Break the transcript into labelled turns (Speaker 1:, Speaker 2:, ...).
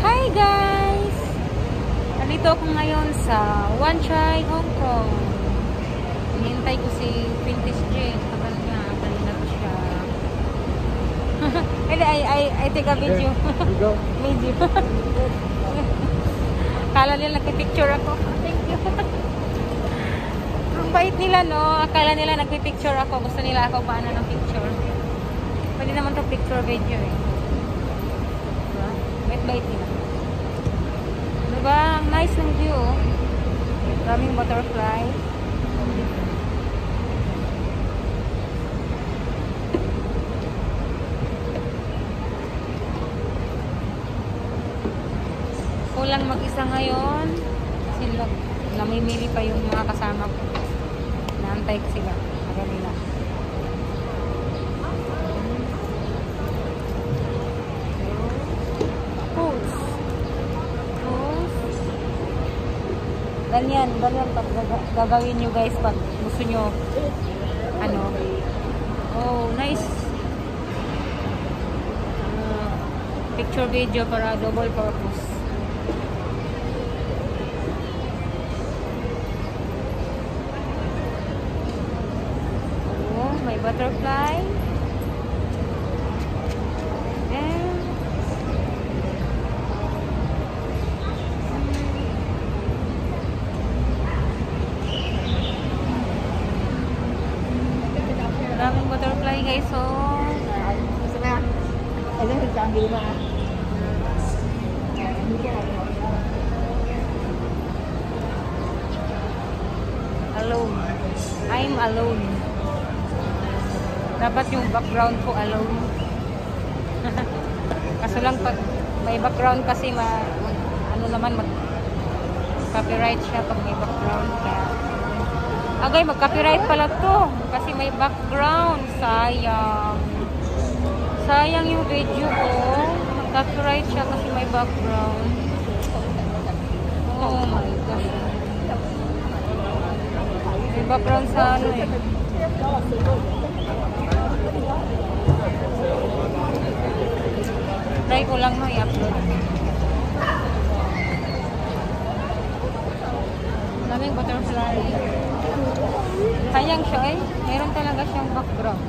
Speaker 1: Hi guys! Nandito ako ngayon sa Wan Chai, Hong Kong. Hinihintay ko si Princess Jane. Tagal niya. Kanina ko siya. I take a video. Video. Akala nila nagpipicture ako. Thank you. Ang bait nila, no? Akala nila nagpipicture ako. Gusto nila ako paano ng picture. Pwede naman to picture video eh. Diba? Bait nila. Diba? Ang nice ng view. Maraming butterfly. Kulang mag-isa ngayon. Sila. Namimili pa yung mga kasama ko. Naantay ko sila. Maramila. Ganyan pag gagawin nyo guys pag gusto nyo ano, oh nice picture video para double purpose. Oh, may butterfly. Maraming butterfly guys, so alone. I'm alone. Dapat yung background ko alone. Kaso lang pag may background kasi ano naman copyright siya pag may background kaya agay, mag-copyright pala to. Kasi may background. Sayang. Sayang yung video ko. Mag-copyright siya kasi may background. Oh my gosh. May background sa ano eh. Try ko lang no, i-upload. Daming butterfly. Sayang siya eh. Meron talaga siyang background.